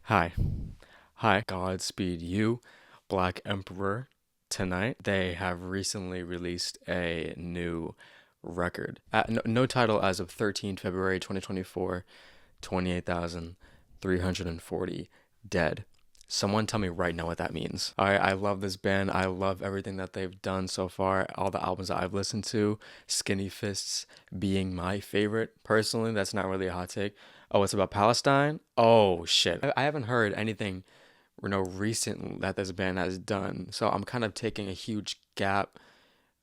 Hi. Hi. Godspeed you, Black Emperor. Tonight, they have recently released a new record. No title as of 13 February 2024, 28,340 dead. Someone tell me right now what that means. I love this band. I love everything that they've done so far. All the albums that I've listened to, Skinny Fists being my favorite. Personally, that's not really a hot take. Oh, it's about Palestine? Oh, shit. I haven't heard anything, recent that this band has done. So I'm kind of taking a huge gap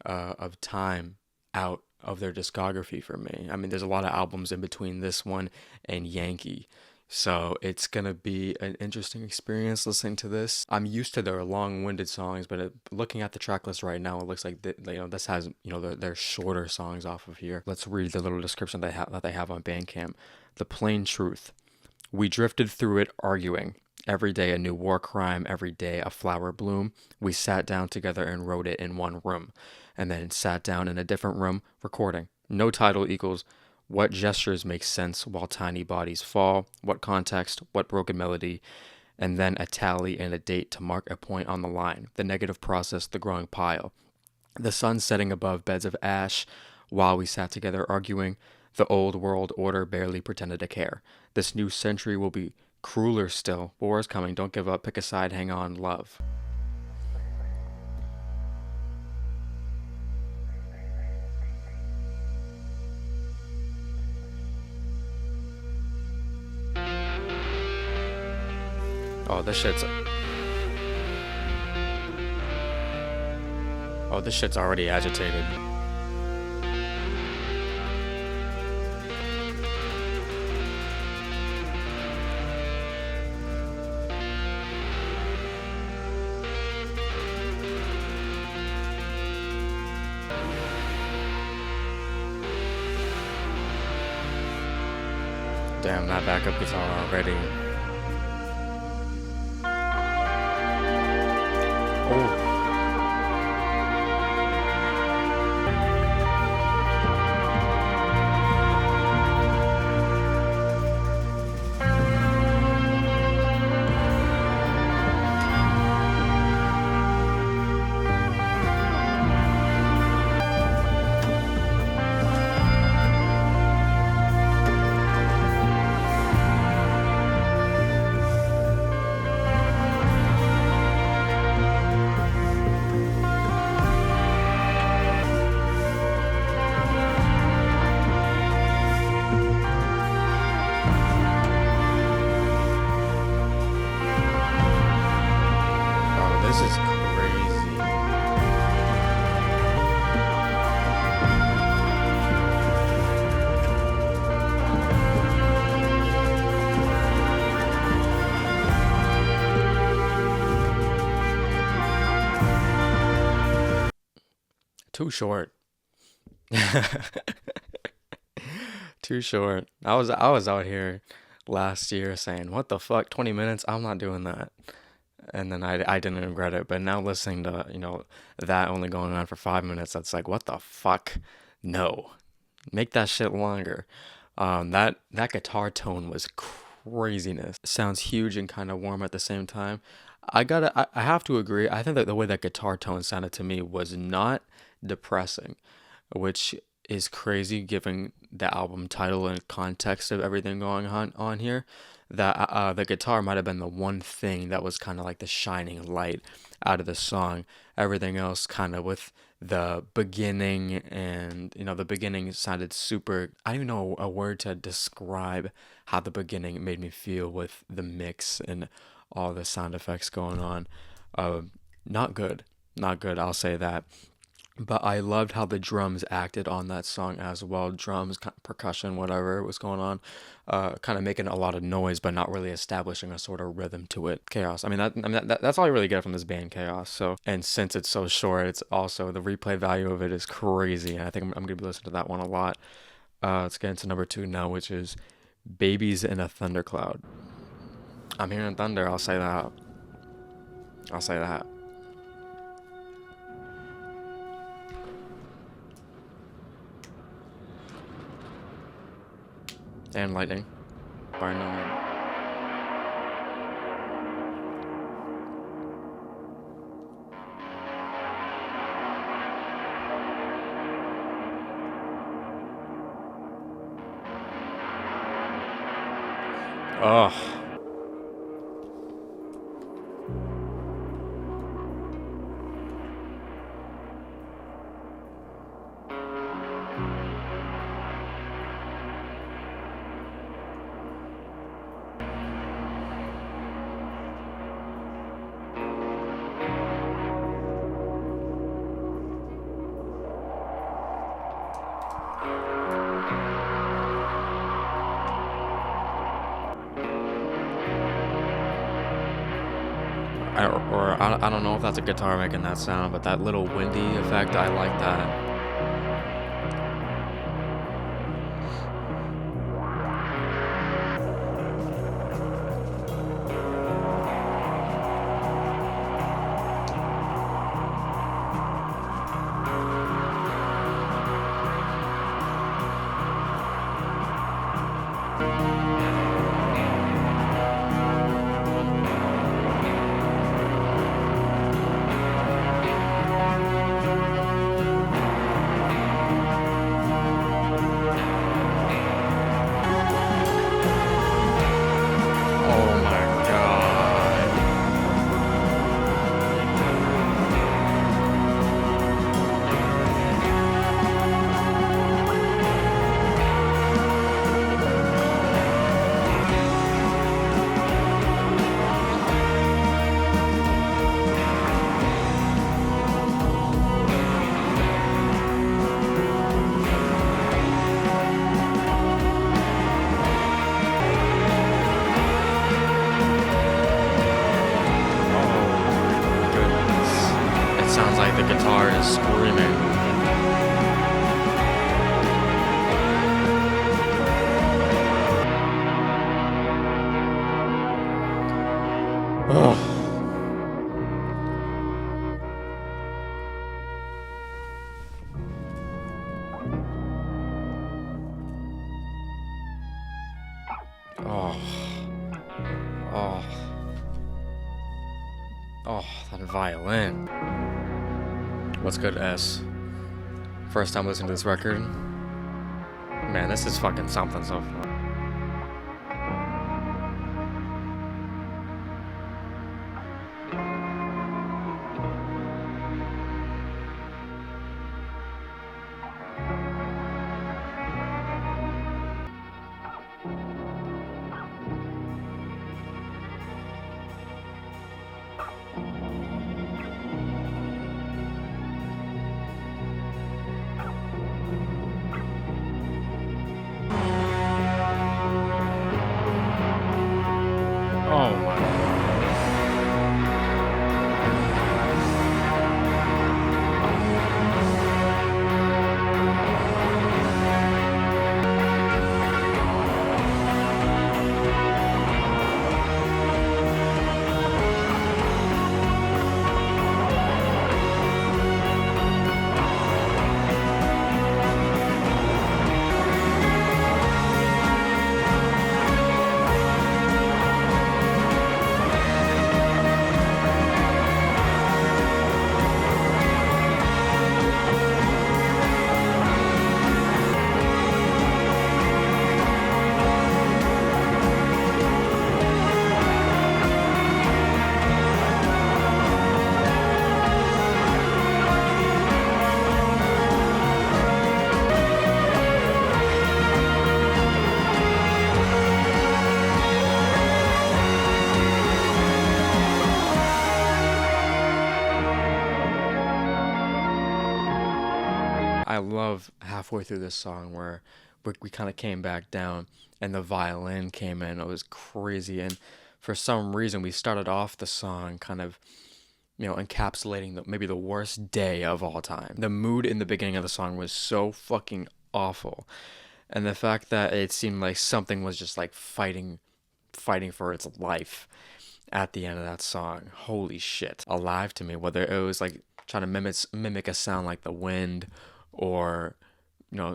of time out of their discography for me. I mean, there's a lot of albums in between this one and Yankee. So it's gonna be an interesting experience listening to this. I'm used to their long-winded songs, but looking at the track list right now, it looks like this has their shorter songs off of here. Let's read the little description that they have on Bandcamp. The plain truth: we drifted through it arguing. Every day a new war crime, every day a flower bloom. We sat down together and wrote it in one room, and then sat down in a different room recording. No title equals what gestures make sense while tiny bodies fall, what context, what broken melody, and then a tally and a date to mark a point on the line. The negative process, the growing pile. The sun setting above beds of ash while we sat together arguing. The old world order barely pretended to care. This new century will be crueler still. War is coming. Don't give up. Pick a side. Hang on. Love. Oh, this shit's already agitated. Damn, that backup guitar already. Oh, oh, this is crazy. Too short. Too short. I was out here last year saying, "What the fuck? 20 minutes? I'm not doing that." And then I didn't regret it. But now listening to, that only going on for 5 minutes, that's like, what the fuck? No. Make that shit longer. That guitar tone was craziness. Sounds huge and kind of warm at the same time. I have to agree. I think that the way that guitar tone sounded to me was not depressing, which is crazy given the album title and context of everything going on here. That the guitar might have been the one thing that was kind of like the shining light out of the song. Everything else kind of with the beginning, and the beginning sounded super. I don't even know a word to describe how the beginning made me feel with the mix and all the sound effects going on. Uh, Not good, not good. I'll say that. But I loved how the drums acted on that song as well. Drums, percussion, whatever was going on, kind of making a lot of noise, but not really establishing a sort of rhythm to it. Chaos. That's all I really get from this band, Chaos. So, and since it's so short, it's also the replay value of it is crazy. And I think I'm gonna be listening to that one a lot. Let's get into number two now, which is "Babies in a Thundercloud." I'm hearing thunder. I'll say that. I'll say that. And lightning. Barnum. Oh. I don't know if that's a guitar making that sound, but that little windy effect, I like that. Oh my god. Oh my goodness. It sounds like the guitar is screaming. Oh. Oh. Oh. Oh, that violin. What's good, S? First time listening to this record. Man, this is fucking something so far. Oh my. I love halfway through this song where we kind of came back down and the violin came in. It was crazy. And for some reason, we started off the song kind of, encapsulating maybe the worst day of all time. The mood in the beginning of the song was so fucking awful. And the fact that it seemed like something was just like fighting for its life at the end of that song. Holy shit. Alive to me, whether it was like trying to mimic a sound like the wind or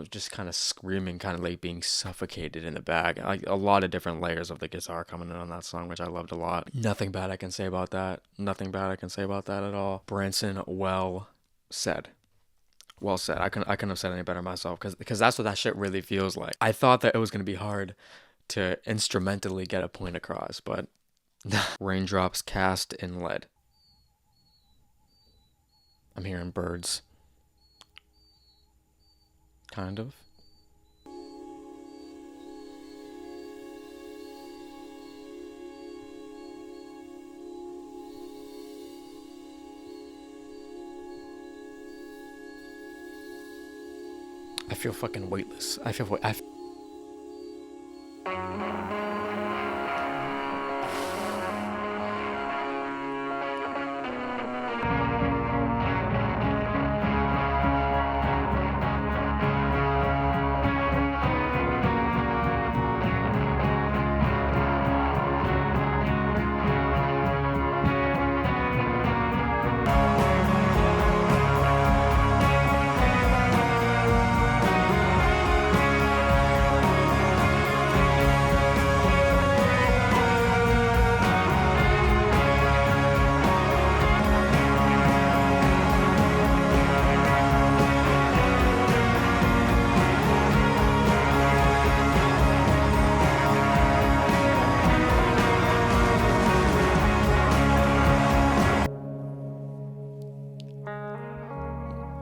just kind of screaming, kind of like being suffocated in the back. Like a lot of different layers of the guitar coming in on that song, which I loved a lot. Nothing bad I can say about that. Nothing bad I can say about that at all. Branson, well said. Well said. I couldn't have said any better myself because that's what that shit really feels like. I thought that it was gonna be hard to instrumentally get a point across, but raindrops cast in lead. I'm hearing birds. Kind of. I feel fucking weightless.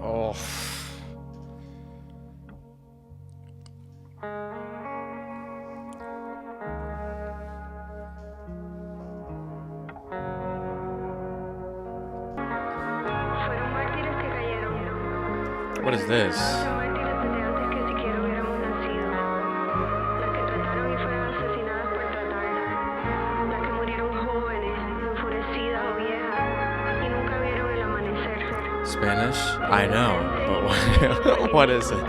Oh. What is this? Spanish? I know, but what is it?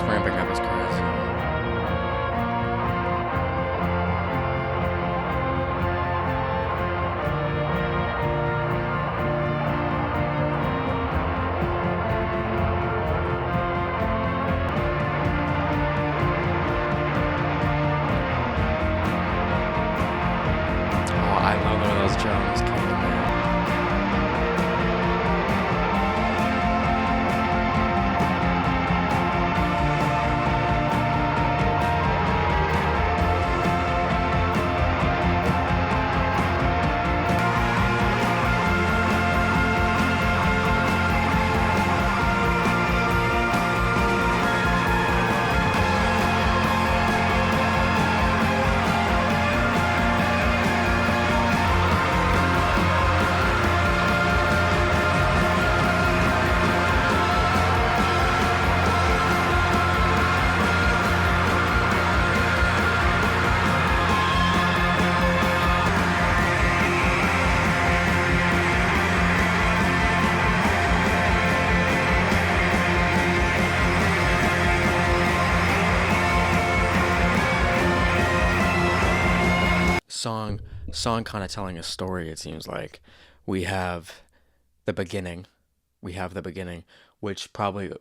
Ramping up is crazy. Oh, I love when those drums come in there. Song kind of telling a story. It seems like we have the beginning which probably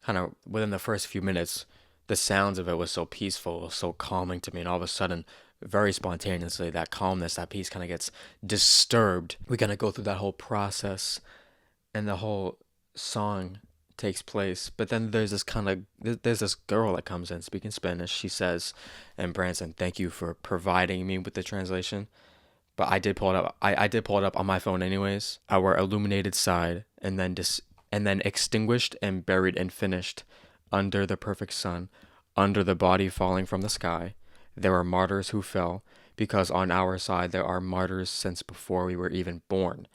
kind of within the first few minutes, the sounds of it was so peaceful, so calming to me, and all of a sudden, very spontaneously, that calmness, that peace kind of gets disturbed. We kind of go through that whole process, and the whole song takes place. But then there's this girl that comes in speaking Spanish. She says, and Branson, thank you for providing me with the translation. But I did pull it up. I did pull it up on my phone anyways. Our illuminated side, and then extinguished and buried and finished under the perfect sun, under the body falling from the sky. There are martyrs who fell, because on our side there are martyrs since before we were even born.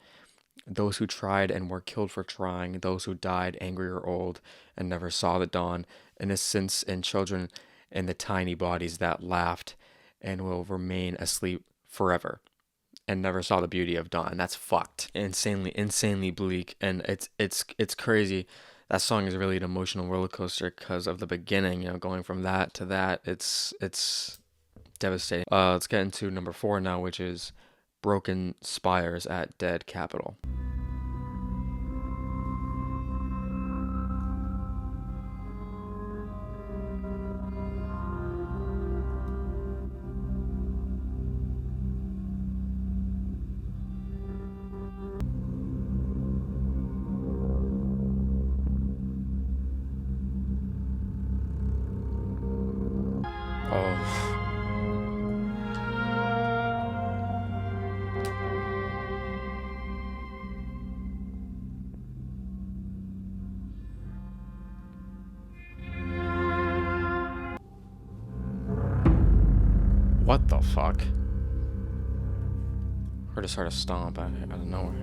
Those who tried and were killed for trying, those who died angry or old and never saw the dawn, innocents and children in the tiny bodies that laughed and will remain asleep forever. and never saw the beauty of dawn. That's fucked. Insanely bleak, and it's crazy. That song is really an emotional roller coaster because of the beginning. You know, going from that to that, it's devastating. Let's get into number 4 now, which is Broken Spires at Dead Capital. Oh, what the fuck? Or just heard a stomp out of nowhere.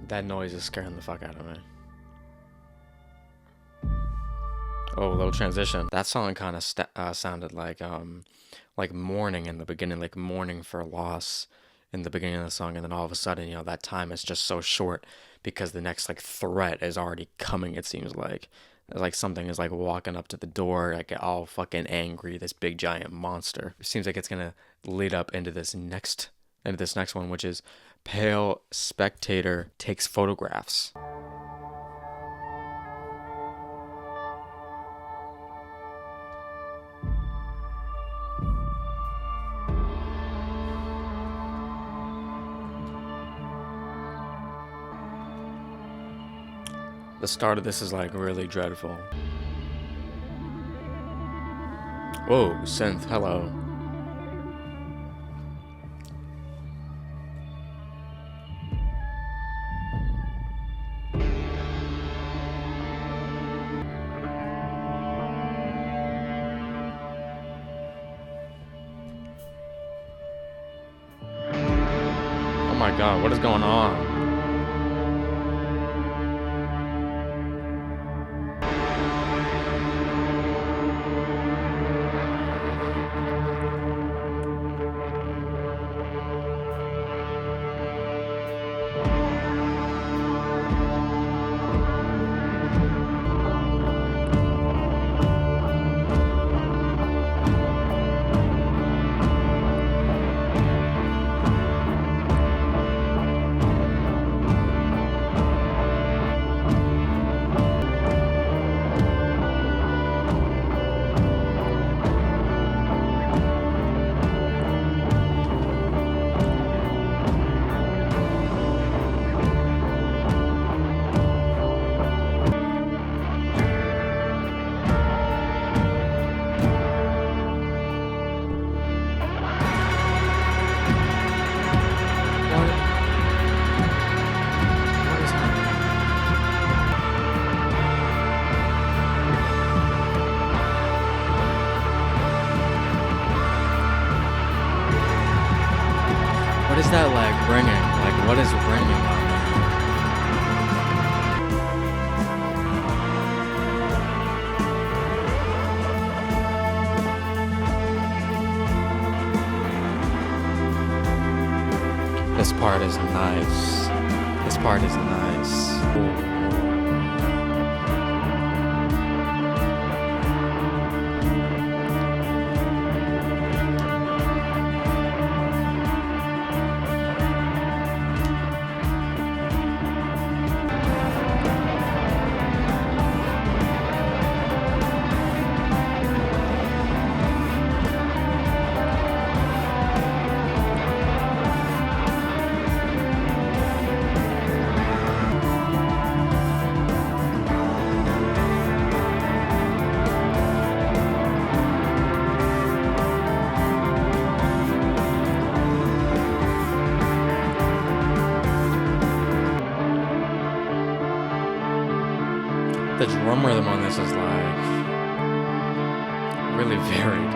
That noise is scaring the fuck out of me. Oh, little transition. That song kind of sounded like mourning in the beginning, like mourning for loss in the beginning of the song, and then all of a sudden, you know, that time is just so short because the next like threat is already coming. It seems like something is like walking up to the door, like all fucking angry. This big giant monster. It seems like it's gonna lead up into this next one, which is Pale Spectator Takes Photographs. The start of this is like really dreadful. Whoa, synth, hello. Oh my god, what is going on? What is happening? What is that like ringing? Like what is ringing on there? This part is nice. This part is nice. Ooh. The drum rhythm on this is like really varied.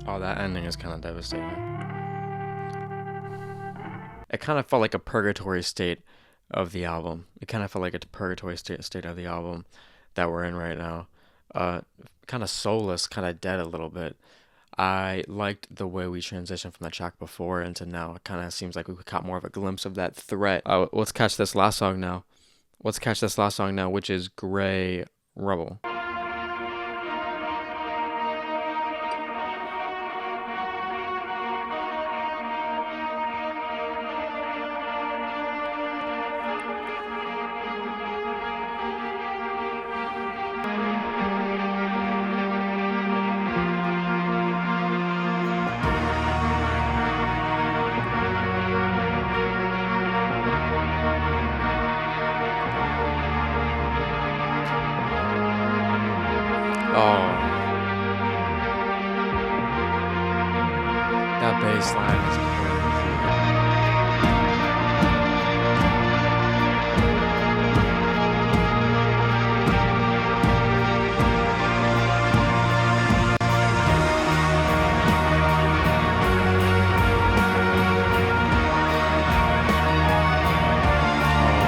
Oh, that ending is kind of devastating. It kind of felt like a purgatory state of the album. It kind of felt like a purgatory state of the album that we're in right now. Uh, Kind of soulless, kind of dead a little bit. I liked the way we transitioned from the track before into now. It kind of seems like we caught more of a glimpse of that threat. Let's catch this last song now. Let's catch this last song now, which is Gray Rubble. Oh, that bass line is crazy.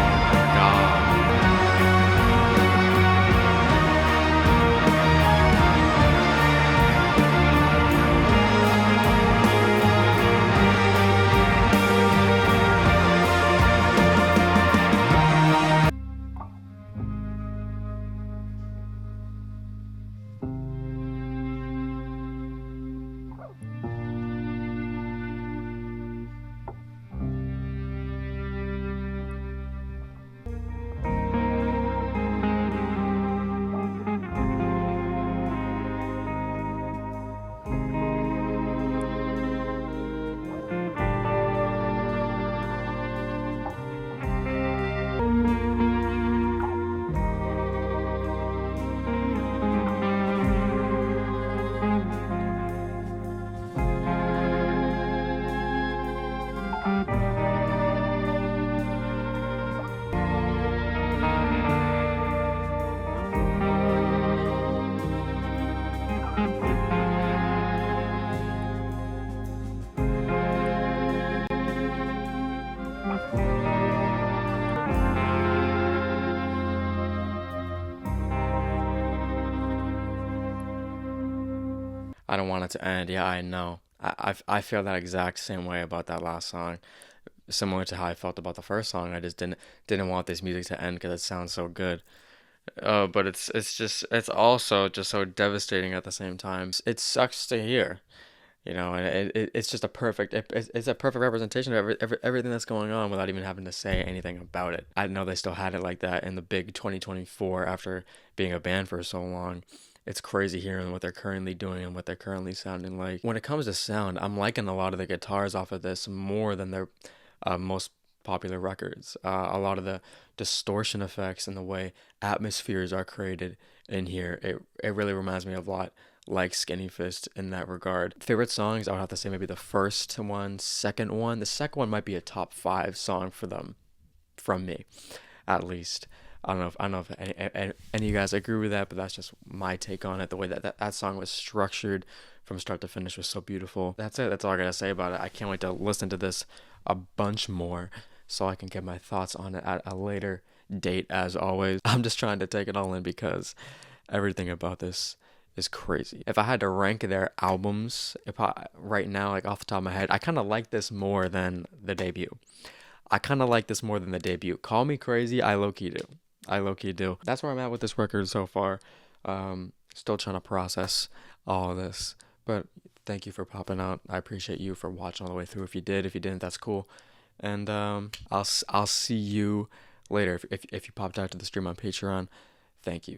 Oh my god. I don't want it to end. Yeah, I know. I feel that exact same way about that last song. Similar to how I felt about the first song. I just didn't want this music to end because it sounds so good. But it's also just so devastating at the same time. It sucks to hear, and it's just it's a perfect representation of everything that's going on without even having to say anything about it. I know they still had it like that in the big 2024 after being a band for so long. It's crazy hearing what they're currently doing and what they're currently sounding like. When it comes to sound, I'm liking a lot of the guitars off of this more than their most popular records. A lot of the distortion effects and the way atmospheres are created in here, it really reminds me of a lot like Skinny Fist in that regard. Favorite songs, I would have to say maybe the first one, second one. The second one might be a top 5 song for them, from me, at least. I don't know if any of you guys agree with that, but that's just my take on it. The way that song was structured from start to finish was so beautiful. That's it. That's all I gotta say about it. I can't wait to listen to this a bunch more so I can get my thoughts on it at a later date. As always, I'm just trying to take it all in because everything about this is crazy. If I had to rank their albums, right now, like off the top of my head, I kind of like this more than the debut. I kind of like this more than the debut. Call me crazy, I low key do. I low key do. That's where I'm at with this record so far. Still trying to process all of this, but thank you for popping out. I appreciate you for watching all the way through. If you didn't, that's cool. And I'll see you later. If you popped out to the stream on Patreon, thank you.